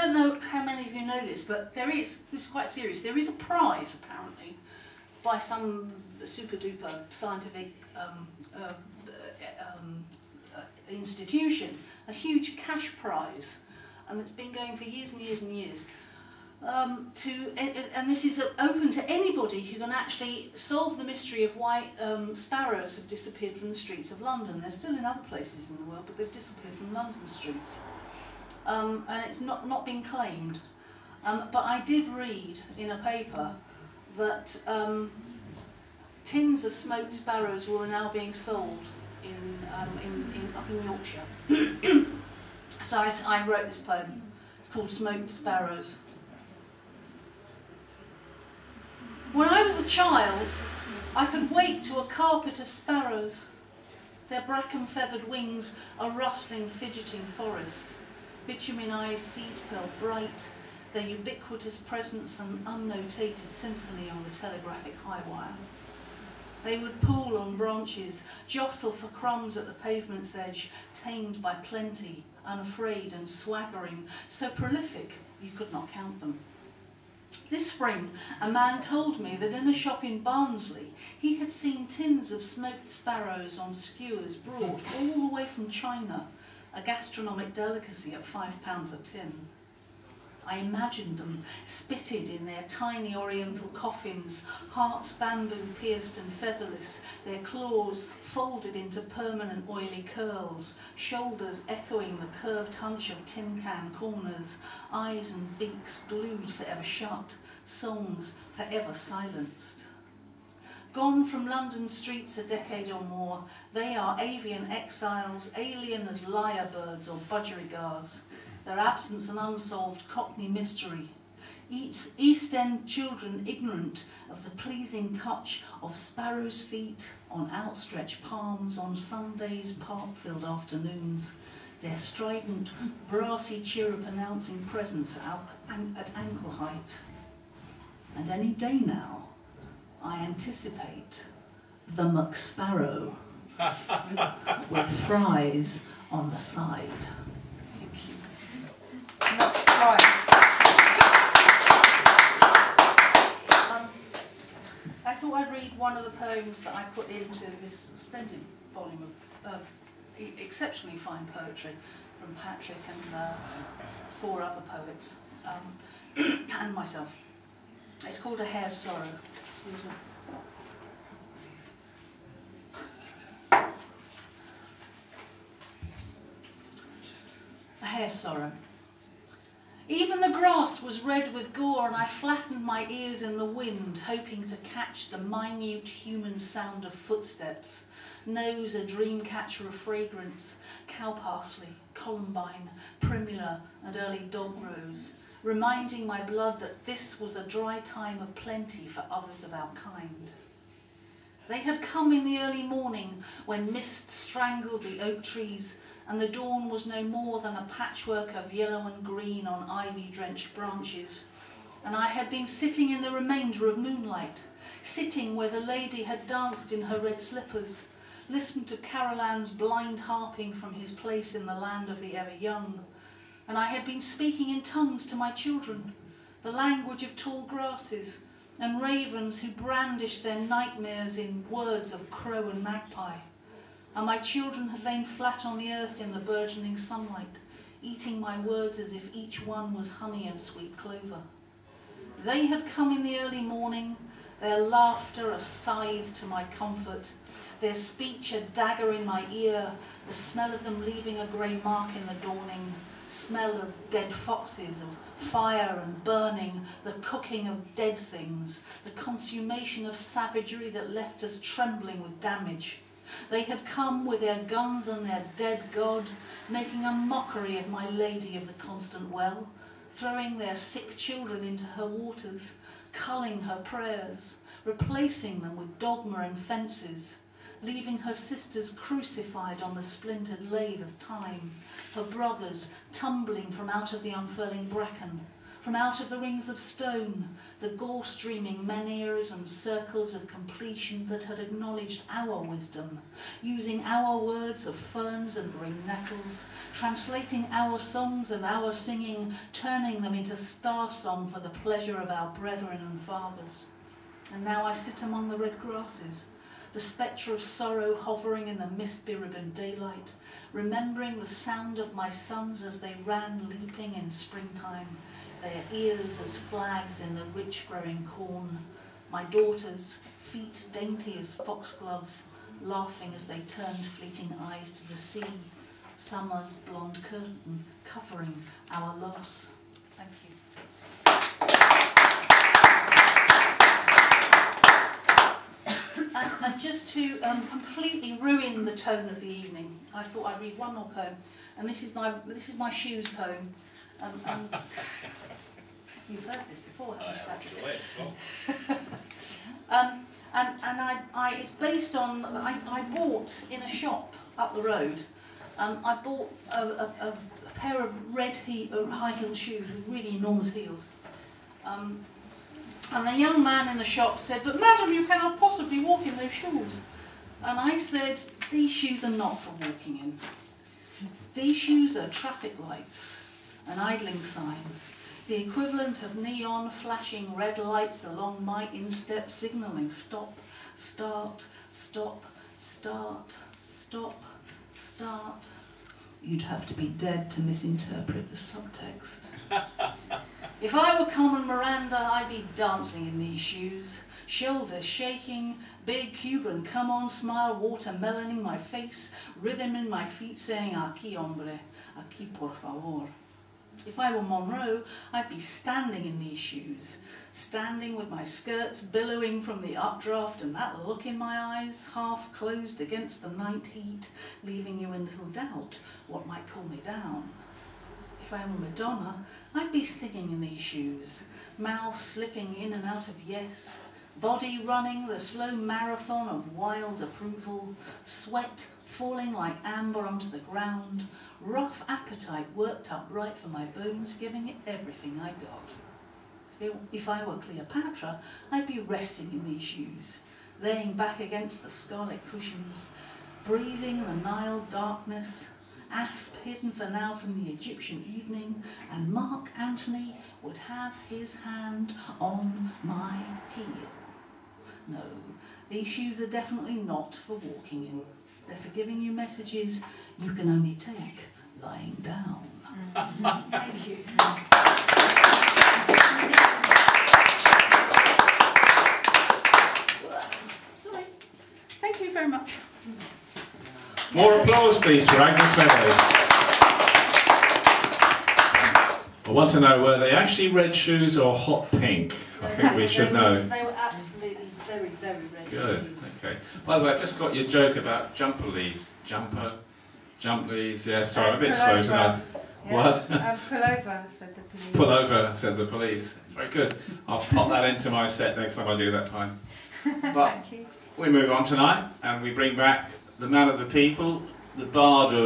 don't know how many of you know this, but this is quite serious, there is a prize apparently by some super duper scientific institution, a huge cash prize, and it's been going for years and years and years. And this is open to anybody who can actually solve the mystery of why sparrows have disappeared from the streets of London. They're still in other places in the world, but they've disappeared from London streets. And it's not been claimed. But I did read in a paper that tins of smoked sparrows were now being sold up in Yorkshire. So I wrote this poem. It's called Smoked Sparrows. When I was a child, I could wake to a carpet of sparrows, their bracken-feathered wings a rustling, fidgeting forest, bitumen eyes seed-pearl bright, their ubiquitous presence an unnotated symphony on the telegraphic high wire. They would pool on branches, jostle for crumbs at the pavement's edge, tamed by plenty, unafraid and swaggering, so prolific you could not count them. This spring, a man told me that in a shop in Barnsley he had seen tins of smoked sparrows on skewers brought all the way from China, a gastronomic delicacy at £5 a tin. I imagined them spitted in their tiny oriental coffins, hearts bamboo pierced and featherless, their claws folded into permanent oily curls, shoulders echoing the curved hunch of tin can corners, eyes and beaks glued forever shut, songs forever silenced. Gone from London streets a decade or more, they are avian exiles, alien as lyrebirds or budgerigars. Their absence an unsolved Cockney mystery. East End children ignorant of the pleasing touch of sparrows' feet on outstretched palms on Sundays' park-filled afternoons. Their strident, brassy chirrup announcing presence at ankle height. And any day now, I anticipate the McSparrow with fries on the side. Thank you. Not surprised. I thought I'd read one of the poems that I put into this splendid volume of exceptionally fine poetry from Patrick and 4 other poets, and myself. It's called A Hare's Sorrow. Excuse me. A Hare's Sorrow. Even the grass was red with gore, and I flattened my ears in the wind, hoping to catch the minute human sound of footsteps, nose a dream catcher of fragrance, cow parsley, columbine, primula and early dog rose, reminding my blood that this was a dry time of plenty for others of our kind. They had come in the early morning when mist strangled the oak trees, and the dawn was no more than a patchwork of yellow and green on ivy-drenched branches, and I had been sitting in the remainder of moonlight, sitting where the lady had danced in her red slippers, listened to Carolan's blind harping from his place in the land of the ever-young, and I had been speaking in tongues to my children, the language of tall grasses, and ravens who brandished their nightmares in words of crow and magpie. And my children had lain flat on the earth in the burgeoning sunlight, eating my words as if each one was honey and sweet clover. They had come in the early morning, their laughter a scythe to my comfort, their speech a dagger in my ear, the smell of them leaving a grey mark in the dawning, smell of dead foxes, of fire and burning, the cooking of dead things, the consummation of savagery that left us trembling with damage. They had come with their guns and their dead god, making a mockery of my lady of the constant well, throwing their sick children into her waters, culling her prayers, replacing them with dogma and fences, leaving her sisters crucified on the splintered lathe of time, her brothers tumbling from out of the unfurling bracken, From out of the rings of stone, the gore-streaming menhirs and circles of completion that had acknowledged our wisdom, using our words of ferns and green nettles, translating our songs and our singing, turning them into star song for the pleasure of our brethren and fathers. And now I sit among the red grasses, the spectre of sorrow hovering in the mist-beribboned daylight, remembering the sound of my sons as they ran leaping in springtime, their ears as flags in the rich growing corn, my daughters, feet dainty as foxgloves, laughing as they turned fleeting eyes to the sea, summer's blonde curtain covering our loss. Thank you. And just to completely ruin the tone of the evening, I thought I'd read one more poem, and this is my shoes poem. You've heard this before, haven't you, Patrick? It's based on, I bought in a shop up the road, I bought a pair of red high-heeled shoes with really enormous heels. And the young man in the shop said, "But madam, you cannot possibly walk in those shoes." And I said, "These shoes are not for walking in. These shoes are traffic lights, an idling sign, the equivalent of neon flashing red lights along my instep signalling stop, start, stop, start, stop, start." You'd have to be dead to misinterpret the subtext. If I were Carmen Miranda, I'd be dancing in these shoes, shoulders shaking, big Cuban come on smile watermeloning my face, rhythm in my feet saying "Aquí hombre, aquí por favor." If I were Monroe, I'd be standing in these shoes, standing with my skirts billowing from the updraft and that look in my eyes, half closed against the night heat, leaving you in little doubt what might cool me down. If I were Madonna, I'd be singing in these shoes, mouth slipping in and out of yes, body running the slow marathon of wild approval, sweat falling like amber onto the ground, rough appetite worked up right for my bones, giving it everything I got. If I were Cleopatra, I'd be resting in these shoes, laying back against the scarlet cushions, breathing the Nile darkness, asp hidden for now from the Egyptian evening, and Mark Antony would have his hand on my heel. No, these shoes are definitely not for walking in. They're for giving you messages you can only take lying down. Thank you. Sorry. Thank you very much. More applause, please, for agnestwo2. I want to know, were they actually red shoes or hot pink? I think we should know. They were absolutely very, very red. Good, okay. By the way, I've just got your joke about jumperlees. Jumperlees, yeah, sorry, I'm a bit slow tonight. Yeah. What? Pull over, said the police. Pull over, said the police. Very good. I'll pop that into my set next time I do that, fine. But Thank you. we move on tonight, and we bring back the man of the people, the bard of